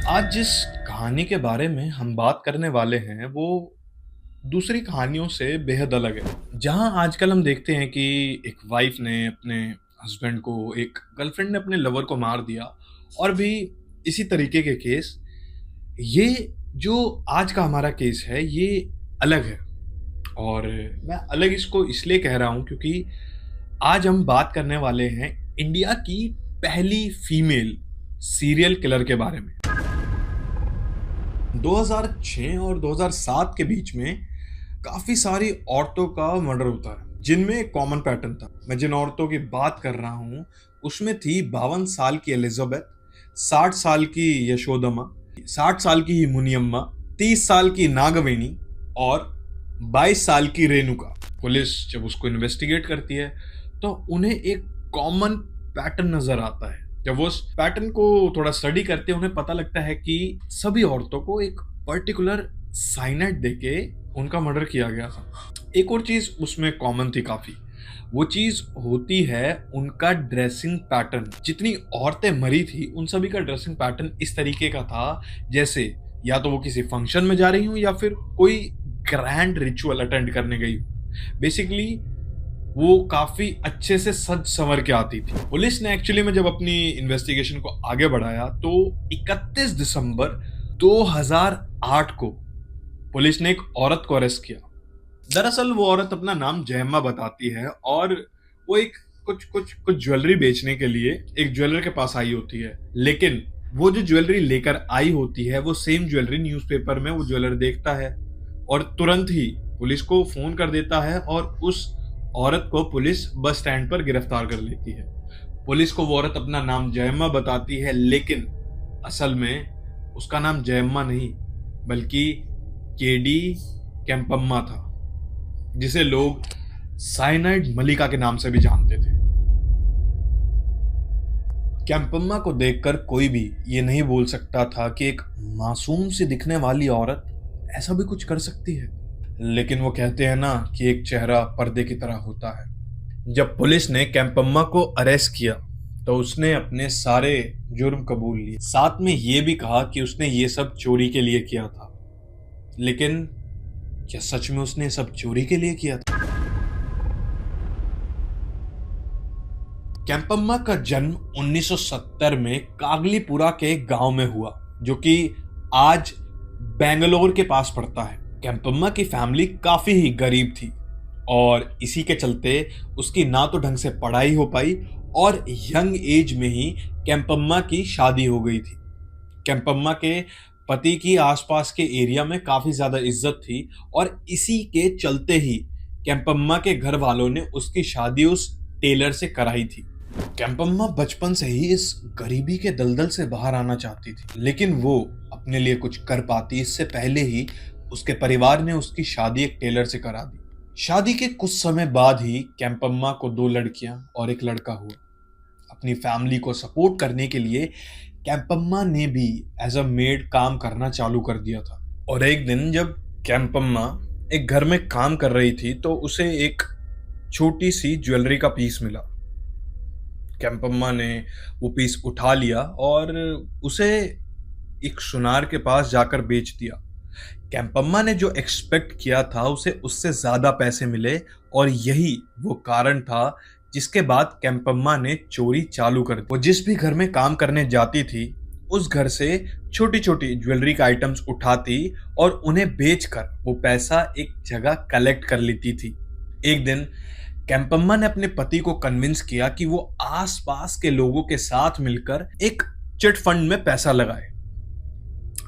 आज जिस कहानी के बारे में हम बात करने वाले हैं वो दूसरी कहानियों से बेहद अलग है। जहां आजकल हम देखते हैं कि एक वाइफ ने अपने हस्बैंड को, एक गर्लफ्रेंड ने अपने लवर को मार दिया और भी इसी तरीके के केस। ये जो आज का हमारा केस है ये अलग है। और मैं अलग इसको इसलिए कह रहा हूं क्योंकि आज हम बात करने वाले हैं इंडिया की पहली फीमेल सीरियल किलर के बारे में। 2006 और 2007 के बीच में काफी सारी औरतों का मर्डर होता है जिनमें एक कॉमन पैटर्न था। मैं जिन औरतों की बात कर रहा हूं उसमें थी 52 साल की एलिजाबेथ, 60 साल की यशोदमा, 60 साल की ही मुनियम्मा, 30 साल की नागवेणी और 22 साल की रेणुका। पुलिस जब उसको इन्वेस्टिगेट करती है तो उन्हें एक कॉमन पैटर्न नजर आता है। जब वो उस पैटर्न को थोड़ा स्टडी करते हैं उन्हें पता लगता है कि सभी औरतों को एक पर्टिकुलर साइनाइड देके उनका मर्डर किया गया था। एक और चीज उसमें कॉमन थी काफी, वो चीज होती है उनका ड्रेसिंग पैटर्न। जितनी औरतें मरी थी उन सभी का ड्रेसिंग पैटर्न इस तरीके का था जैसे या तो वो किसी फंक्शन में जा रही हूँ या फिर कोई ग्रैंड रिचुअल अटेंड करने गई हूँ। बेसिकली वो काफी अच्छे से सज संवर के आती थी। पुलिस ने एक्चुअली में जब अपनी इन्वेस्टिगेशन को आगे बढ़ाया तो 31 दिसंबर 2008 को पुलिस ने एक औरत को अरेस्ट किया। दरअसल वो औरत अपना नाम जयम्मा बताती है और वो एक कुछ ज्वेलरी बेचने के लिए एक ज्वेलर के पास आई होती है। लेकिन वो जो ज्वेलरी लेकर आई होती है वो सेम ज्वेलरी न्यूज़पेपर में वो ज्वेलर देखता है और तुरंत ही पुलिस को फोन कर देता है और उस औरत को पुलिस बस स्टैंड पर गिरफ्तार कर लेती है। पुलिस को वो औरत अपना नाम जयम्मा बताती है लेकिन असल में उसका नाम जयम्मा नहीं बल्कि केडी केम्पम्मा था, जिसे लोग साइनाइड मलिका के नाम से भी जानते थे। केम्पम्मा को देखकर कोई भी ये नहीं बोल सकता था कि एक मासूम सी दिखने वाली औरत ऐसा भी कुछ कर सकती है। लेकिन वो कहते हैं ना कि एक चेहरा पर्दे की तरह होता है। जब पुलिस ने केम्पम्मा को अरेस्ट किया तो उसने अपने सारे जुर्म कबूल लिए, साथ में ये भी कहा कि उसने ये सब चोरी के लिए किया था। लेकिन क्या सच में उसने सब चोरी के लिए किया था? केम्पम्मा का जन्म 1970 में कागलीपुरा के गांव में हुआ जो कि आज बेंगलोर के पास पड़ता है। केम्पम्मा की फैमिली काफी ही गरीब थी और इसी के चलते उसकी ना तो ढंग से पढ़ाई हो पाई और यंग एज में ही केम्पम्मा की शादी हो गई थी। केम्पम्मा के पति की आसपास के एरिया में काफी ज्यादा इज्जत थी और इसी के चलते ही केम्पम्मा के घर वालों ने उसकी शादी उस टेलर से कराई थी। केम्पम्मा बचपन से ही इस गरीबी के दलदल से बाहर आना चाहती थी, लेकिन वो अपने लिए कुछ कर पाती इससे पहले ही उसके परिवार ने उसकी शादी एक टेलर से करा दी। शादी के कुछ समय बाद ही केम्पम्मा को 2 लड़कियां और एक लड़का हुआ। अपनी फैमिली को सपोर्ट करने के लिए केम्पम्मा ने भी एज अ मेड काम करना चालू कर दिया था। और एक दिन जब केम्पम्मा एक घर में काम कर रही थी तो उसे एक छोटी सी ज्वेलरी का पीस मिला। केम्पम्मा ने वो पीस उठा लिया और उसे एक सुनार के पास जाकर बेच दिया। केम्पम्मा ने जो एक्सपेक्ट किया था उसे उससे ज्यादा पैसे मिले और यही वो कारण था जिसके बाद केम्पम्मा ने चोरी चालू कर दी। वो जिस भी घर में काम करने जाती थी उस घर से छोटी छोटी ज्वेलरी के आइटम्स उठाती और उन्हें बेचकर वो पैसा एक जगह कलेक्ट कर लेती थी। एक दिन केम्पम्मा ने अपने पति को कन्विंस किया कि वो आसपास के लोगों के साथ मिलकर एक चिट फंड में पैसा लगाए।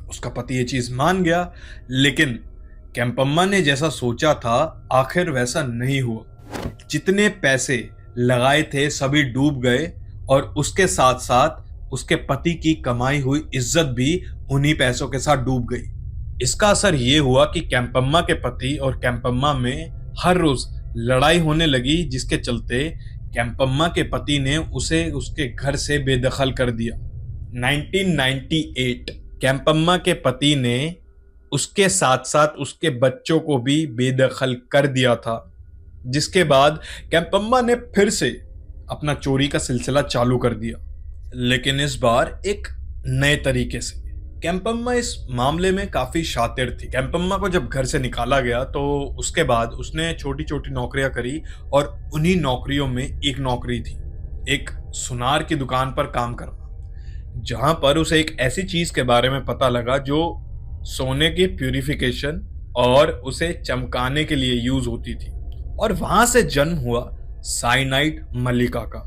उसका पति ये चीज मान गया, लेकिन केम्पम्मा ने जैसा सोचा था आखिर वैसा नहीं हुआ। जितने पैसे लगाए थे सभी डूब गए और उसके साथ साथ उसके पति की कमाई हुई इज्जत भी उन्हीं पैसों के साथ डूब गई। इसका असर ये हुआ कि केम्पम्मा के पति और केम्पम्मा में हर रोज लड़ाई होने लगी, जिसके चलते केम्पम्मा के पति ने उसे उसके घर से बेदखल कर दिया। 1998 केम्पम्मा के पति ने उसके साथ साथ उसके बच्चों को भी बेदखल कर दिया था, जिसके बाद केम्पम्मा ने फिर से अपना चोरी का सिलसिला चालू कर दिया, लेकिन इस बार एक नए तरीके से। कैंपम्मा इस मामले में काफी शातिर थी। कैंपम्मा को जब घर से निकाला गया तो उसके बाद उसने छोटी छोटी नौकरियां करी और उन्हीं नौकरियों में एक नौकरी थी एक सुनार की दुकान पर काम करना, जहां पर उसे एक ऐसी चीज के बारे में पता लगा जो सोने की प्यूरिफिकेशन और उसे चमकाने के लिए यूज होती थी। और वहां से जन्म हुआ साइनाइट मल्लिका का।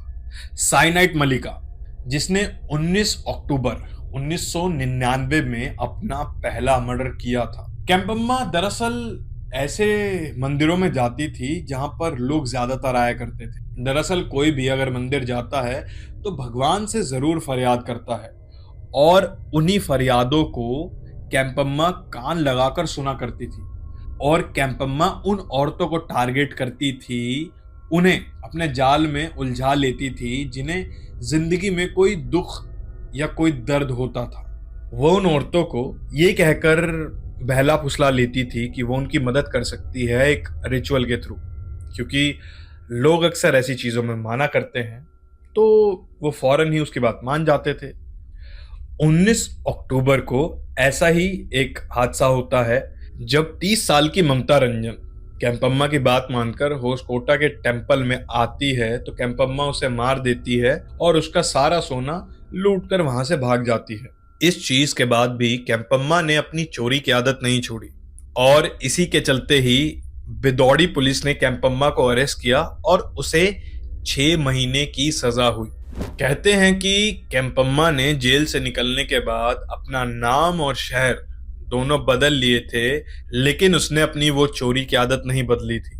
साइनाइट मल्लिका जिसने 19 अक्टूबर 1999 में अपना पहला मर्डर किया था। कैंपम्मा दरअसल ऐसे मंदिरों में जाती थी जहां पर लोग ज्यादातर आया करते थे। दरअसल कोई भी अगर मंदिर जाता है तो भगवान से जरूर फरियाद करता है, और उन्हीं फरियादों को कैंपम्मा कान लगाकर सुना करती थी। और कैंपम्मा उन औरतों को टारगेट करती थी, उन्हें अपने जाल में उलझा लेती थी जिन्हें जिंदगी में कोई दुख या कोई दर्द होता था। वो उन औरतों को ये कहकर बहला फुसला लेती थी कि वो उनकी मदद कर सकती है एक रिचुअल के थ्रू, क्योंकि लोग अक्सर ऐसी चीजों में माना करते हैं, तो वो फौरन ही उसकी बात मान जाते थे। 19 अक्टूबर को ऐसा ही एक हादसा होता है जब 30 साल की ममता रंजन कैंपम्मा की बात मानकर होसकोटा के टेंपल में आती है, तो कैंपम्मा उसे मार देती है और उसका सारा सोना लूट कर वहां से भाग जाती है। इस चीज के बाद भी कैंपम्मा ने अपनी चोरी की आदत नहीं छोड़ी, और इसी के चलते ही बिदौड़ी पुलिस ने कैंपम्मा को अरेस्ट किया और उसे 6 महीने की सजा हुई। कहते हैं कि कैंपम्मा ने जेल से निकलने के बाद अपना नाम और शहर दोनों बदल लिए थे, लेकिन उसने अपनी वो चोरी की आदत नहीं बदली थी।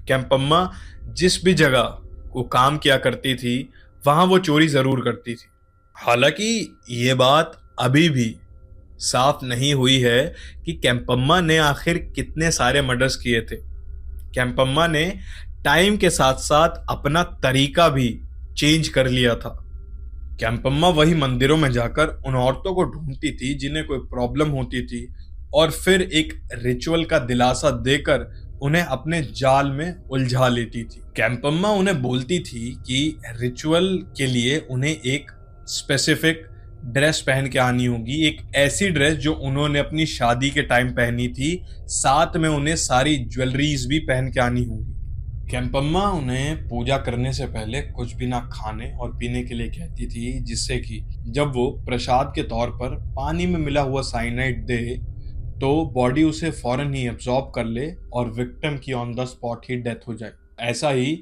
कैंपम्मा जिस भी जगह वो काम किया करती थी वहां वो चोरी जरूर करती थी। हालांकि ये बात अभी भी साफ नहीं हुई है कि कैंपम्मा ने आखिर कितने सारे मर्डर्स किए थे। कैंपम्मा ने टाइम के साथ साथ अपना तरीका भी चेंज कर लिया था। कैंपम्मा वही मंदिरों में जाकर उन औरतों को ढूंढती थी जिन्हें कोई प्रॉब्लम होती थी, और फिर एक रिचुअल का दिलासा देकर उन्हें अपने जाल में उलझा लेती थी। कैंपम्मा उन्हें बोलती थी कि रिचुअल के लिए उन्हें एक स्पेसिफिक ड्रेस पहन के आनी होगी, एक ऐसी ड्रेस जो उन्होंने अपनी शादी के टाइम पहनी थी, साथ में उन्हें सारी ज्वेलरीज भी पहन के आनी होगी। कैंपम्मा उन्हें पूजा करने से पहले कुछ भी ना खाने और पीने के लिए कहती थी, जिससे कि जब वो प्रसाद के तौर पर पानी में मिला हुआ साइनाइड दे तो बॉडी उसे फौरन ही एब्जॉर्ब कर ले और विक्टिम की on the spot he death हो जाए। ऐसा ही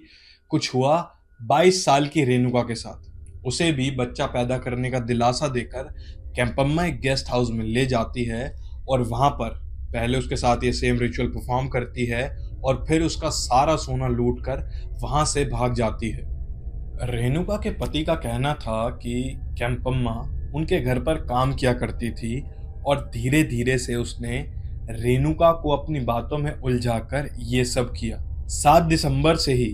कुछ हुआ 22 साल की रेणुका के साथ। उसे भी बच्चा पैदा करने का दिलासा देकर कैंपम्मा एक गेस्ट हाउस में ले जाती है, और वहां पर पहले उसके साथ ये सेम रिचुअल परफॉर्म करती है और फिर उसका सारा सोना लूट कर वहां से भाग जाती है। रेणुका के पति का कहना था कि कैंपम्मा उनके घर पर काम किया करती थी, और धीरे धीरे से उसने रेणुका को अपनी बातों में उलझाकर ये सब किया। 7 दिसंबर से ही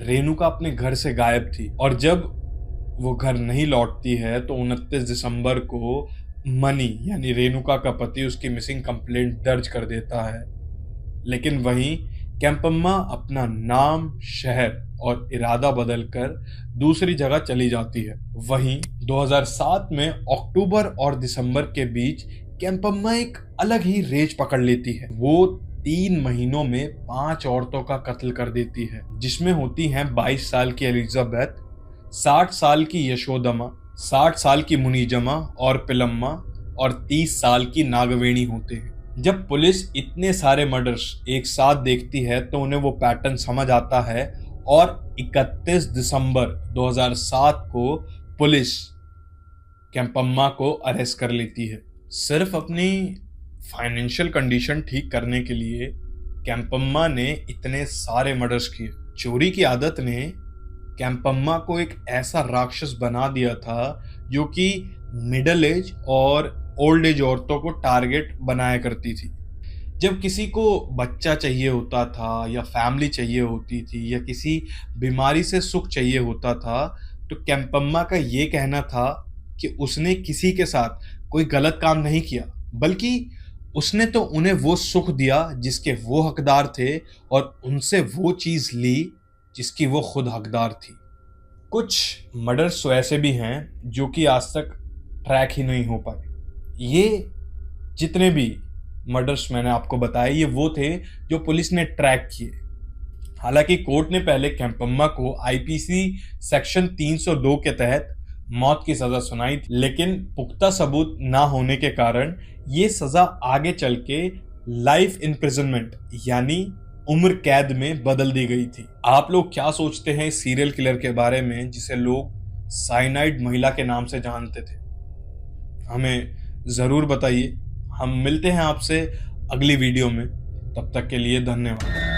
रेणुका अपने घर से गायब थी, और जब वो घर नहीं लौटती है तो 29 दिसंबर को मनी यानी रेणुका का पति उसकी मिसिंग कंप्लेंट दर्ज कर देता है। लेकिन वहीं कैंपम्मा अपना नाम, शहर और इरादा बदलकर दूसरी जगह चली जाती है। वहीं 2007 में अक्टूबर और दिसंबर के बीच कैंपम्मा एक अलग ही रेज पकड़ लेती है। वो 3 महीनों में 5 औरतों का कत्ल कर देती है, जिसमें होती हैं 22 साल की एलिजाबेथ, 60 साल की यशोदमा, 60 साल की मुनीजमा और पिलम्मा, और 30 साल की नागवेणी होते हैं। जब पुलिस इतने सारे मर्डर्स एक साथ देखती है तो उन्हें वो पैटर्न समझ आता है, और 31 दिसंबर 2007 को पुलिस कैंपम्मा को अरेस्ट कर लेती है। सिर्फ अपनी फाइनेंशियल कंडीशन ठीक करने के लिए कैंपम्मा ने इतने सारे मर्डर्स किए। चोरी की आदत ने कैंपम्मा को एक ऐसा राक्षस बना दिया था जो कि मिडिल एज और ओल्ड एज औरतों को टारगेट बनाया करती थी। जब किसी को बच्चा चाहिए होता था, या फैमिली चाहिए होती थी, या किसी बीमारी से सुख चाहिए होता था, तो कैंपम्मा का ये कहना था कि उसने किसी के साथ कोई गलत काम नहीं किया, बल्कि उसने तो उन्हें वो सुख दिया जिसके वो हकदार थे, और उनसे वो चीज ली जिसकी वो खुद हकदार थी। कुछ मर्डर्स तो ऐसे भी हैं जो कि आज तक ट्रैक ही नहीं हो पाए। ये जितने भी मर्डर्स मैंने आपको बताए ये वो थे जो पुलिस ने ट्रैक किए। हालांकि कोर्ट ने पहले केम्पम्मा को आईपीसी सेक्शन 302 के तहत मौत की सजा सुनाई थी, लेकिन पुख्ता सबूत ना होने के कारण ये सजा आगे चल के लाइफ इम्प्रिजनमेंट यानी उम्र कैद में बदल दी गई थी। आप लोग क्या सोचते हैं सीरियल किलर के बारे में जिसे लोग साइनाइड महिला के नाम से जानते थे? हमें जरूर बताइए। हम मिलते हैं आपसे अगली वीडियो में। तब तक के लिए धन्यवाद।